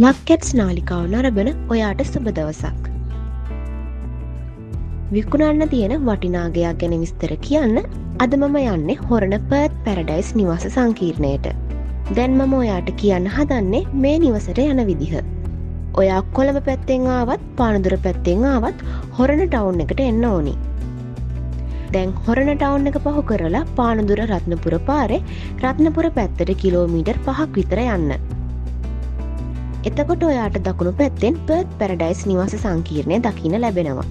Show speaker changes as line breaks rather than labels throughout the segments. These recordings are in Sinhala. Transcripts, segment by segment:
ලක්කැට්ස් නාලිකාව නරබන ඔයාට සුබ දවසක්. විකුණන්න තියෙන වටිනාගයක් ගැන විස්තර කියන්න අද මම යන්නේ හොරණ පර්ත් පැරඩයිස් නිවාස සංකීර්ණයට. දැන් මම ඔයාට කියන්න හදන්නේ මේ නිවසට යන විදිහ. ඔයා කොළඹ පැත්තෙන් ආවත් පානදුර පැත්තෙන් ආවත් හොරණ ටවුන් එකට එන්න ඕනි. දැන් හොරණ ටවුන් එක පහු කරලා පානදුර රත්නපුර පාරේ රත්නපුර පැත්තට කිලෝමීටර් 5ක් විතර යන්න. එතකොට ඔයාට දකුණු පැත්තෙන් පර්ත් පැරඩයිස් නිවාස සංකීර්ණය දකින්න ලැබෙනවා.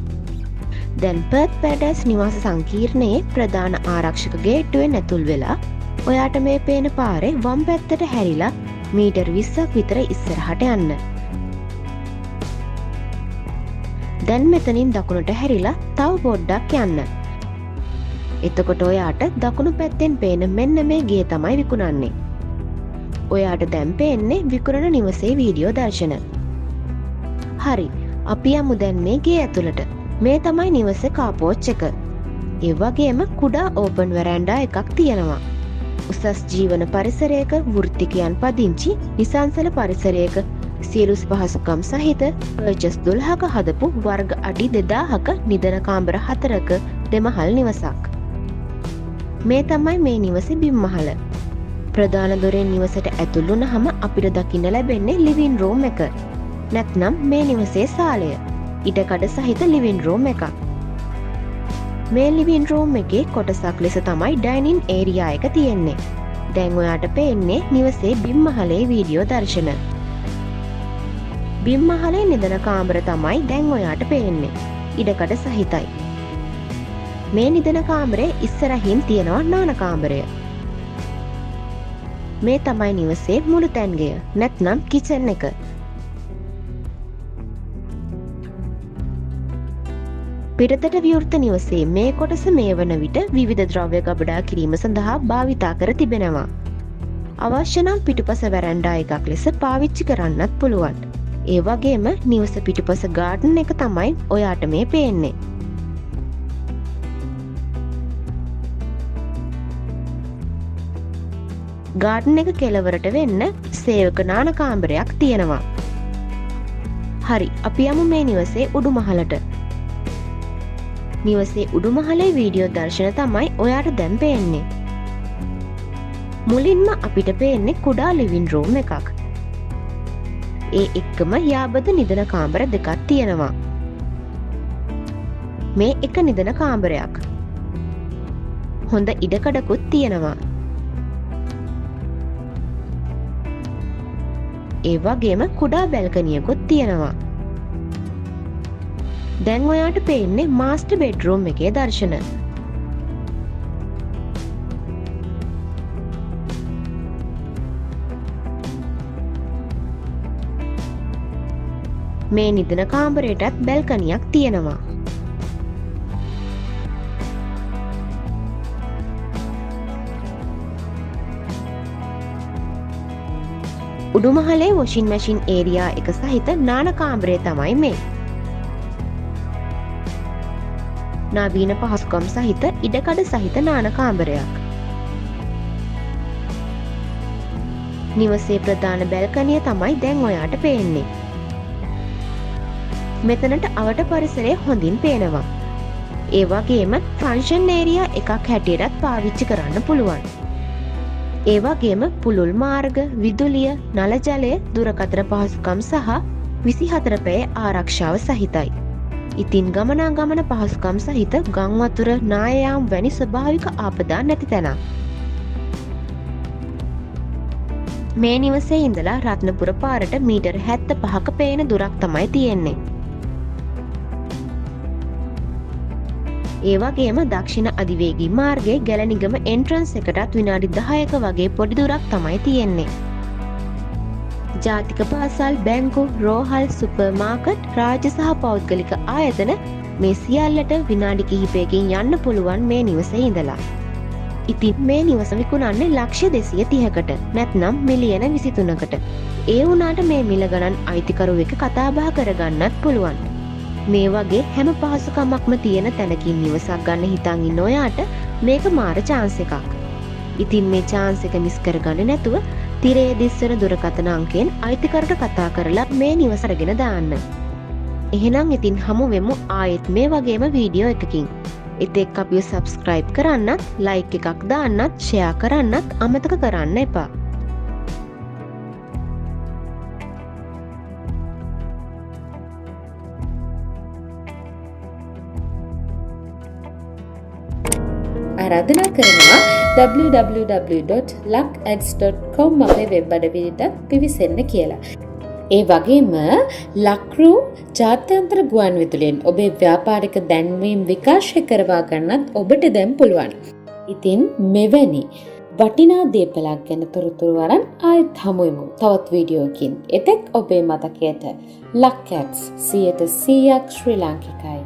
දැන් පර්ත් පැරඩයිස් නිවාස සංකීර්ණයේ ප්‍රධාන ආරක්ෂක ගේට්ටුවෙන් ඇතුල් වෙලා ඔයාට මේ පේන පාරේ වම් පැත්තට හැරිලා මීටර් 20ක් විතර ඉස්සරහට යන්න. දැන් මෙතනින් දකුණට හැරිලා තව පොඩ්ඩක් යන්න. එතකොට ඔයාට දකුණු පැත්තෙන් පේන මෙන්න මේ ගේ තමයි විකුණන්නේ. ඔයාට දැන් පේන්නේ විකුණන නිවසේ වීඩියෝ දර්ශන. හරි, අපි යමු දැන් මේ ගේ ඇතුළට. මේ තමයි නිවසේ කාපෝච් එක. ඒ වගේම කුඩා ඕපන් වෙරැන්ඩා එකක් තියෙනවා. උසස් ජීවන පරිසරයක වෘත්තිකයන් පදිංචි නිසංසල පරිසරයක සියලු පහසුකම් සහිත පර්චස් 12ක හදපු වර්ග අඩි 2000ක නිදන කාමර 4ක දෙමහල් නිවසක්. මේ තමයි මේ නිවසේ බිම්මහල. ප්‍රධාන දොරෙන් නිවසට ඇතුල් වුණාම අපිට දකින්න ලැබෙන්නේ ලිවිං රූම් එක. නැත්නම් මේ නිවසේ සාලය. ඉඩකඩ සහිත ලිවිං රූම් එකක්. මේ ලිවිං රූම් එකේ කොටසක් ලෙස තමයි ඩයිනින් ඒරියා එක තියෙන්නේ. දැන් ඔයාට පේන්නේ නිවසේ බිම්මහලේ වීඩියෝ දර්ශන. බිම්මහලේ නිදන කාමර තමයි දැන් ඔයාට පේන්නේ. ඉඩකඩ සහිතයි. මේ නිදන කාමරේ ඉස්සරහින් තියෙනවා නාන කාමරය. මේ තමයි නිවසේ මුළු තැන්ගය නැත්නම් කිචන් එක. පිටතට විවෘත නිවසේ මේ කොටස මේ වන විට විවිධ ද්‍රව්‍ය ගබඩා කිරීම සඳහා භාවිතා කර තිබෙනවා. අවශ්‍ය නම් පිටුපස වැරැන්ඩා එකක් ලෙස පාවිච්චි කරන්නත් පුළුවන්. ඒ වගේම නිවස පිටුපස ගාඩන් එක තමයි ඔයාට මේ පේන්නේ. ගාඩන් එක කෙළවරට වෙන්න සේවක නාන කාමරයක් තියෙනවා. හරි, අපි යමු මේ නිවසේ උඩුමහලට. නිවසේ උඩුමහලේ වීඩියෝ දර්ශන තමයි ඔයාට දැන් පේන්නේ. මුලින්ම අපිට පේන්නේ කුඩා ලිවිං රූම් එකක්. ඒ එක්කම යාබද නිදන කාමර දෙකක් තියෙනවා. මේ එක නිදන කාමරයක්. හොඳ ඉඩකඩකුත් තියෙනවා. ඒ වගේම කුඩා බැල්කනියකුත් තියෙනවා. දැන් ඔයාට පේන්නේ මාස්ටර් බෙඩ්රූම් එකේ දර්ශන. මේ නිදන කාමරයටත් බැල්කනියක් තියෙනවා. උඩුමහලේ වොෂින් මැෂින් ඒරියා එක සහිත නාන කාමරය තමයි මේ. නවීන පහසුකම් සහිත ඉඩකඩ සහිත නාන කාමරයක්. නිවසේ ප්‍රධාන බැල්කනිය තමයි දැන් ඔයාට පේන්නේ. මෙතනට අවට පරිසරය හොඳින් පේනවා. ඒ වගේම ෆන්ක්ෂන් ඒරියා එකක් හැටියටත් පාවිච්චි කරන්න පුළුවන්. ඒ වගේම පුළුල් මාර්ග, විදුලිය, නල ජලය, දුරකථන පහසුකම් සහ 24 පැය ආරක්ෂාව සහිතයි. ඉතින් ගමනාගමන පහසුකම් සහිත ගම් වතුර, නායයාම් වැනි ස්වභාවික ආපදා නැති තැනක්. මේ නිවසේ ඉඳලා රත්නපුර පාරට මීටර් 75ක පේන දුරක් තමයි තියෙන්නේ. ඒ වගේම දක්ෂිණ අධිවේගී මාර්ගයේ ගැලනිගම එන්ට්‍රන්ස් එකටත් විනාඩි 10ක වගේ පොඩි දුරක් තමයි තියෙන්නේ. ජාතික පාසල්, බැංකු, රෝහල්, සුපර් මාකට්, රාජ්‍ය සහ පෞද්ගලික ආයතන මේ සියල්ලට විනාඩි කිහිපයකින් යන්න පුළුවන් මේ නිවසේ ඉඳලා. ඉතින් මේ නිවස විකුණන්නේ ලක්ෂ 230කට නැත්නම් මිලියන 23කට. ඒ වුණාට මේ මිල ගණන් අයිතිකරුවෙක් කතා බහ කරගන්නත් පුළුවන්. මේ වගේ හැම පහසුකමක්ම තියෙන තැනකින් නිවසක් ගන්න හිතන් ඉන්න ඔයාට මේක මාර chance එකක්. ඉතින් මේ chance එක මිස් කරගන්න නැතුව තිරයේ දිස්වන දුරකථන අංකයෙන් අයිතිකරට කතා කරලා මේ නිවස අරගෙන දාන්න. එහෙනම් ඉතින් හමු වෙමු ආයෙත් මේ වගේම වීඩියෝ එකකින්. එතෙක් අපිව සබ්ස්ක්‍රයිබ් කරන්නත්, ලයික් එකක් දාන්නත්, ෂෙයා කරන්නත් අමතක කරන්න එපා.
ආරාධනා කරනවා www.luckads.com අපේ වෙබ් අඩවියට පිවිසෙන්න කියලා. ඒ වගේම ලක්රු ජාත්‍යන්තර ගුවන් විදුලියෙන් ඔබේ ව්‍යාපාරික දැන්වීම් විකාශය කරවා ගන්නත් ඔබට දැන් පුළුවන්. ඉතින් මෙවැනි වටිනා දේපලක් ගැන තොරතුරු අරන් ආයෙත් හමු වෙමු තවත් වීඩියෝකින්. එතෙක් ඔබේ මතකයට ලක්කැට්ස් 100% ශ්‍රී ලාංකිකයි.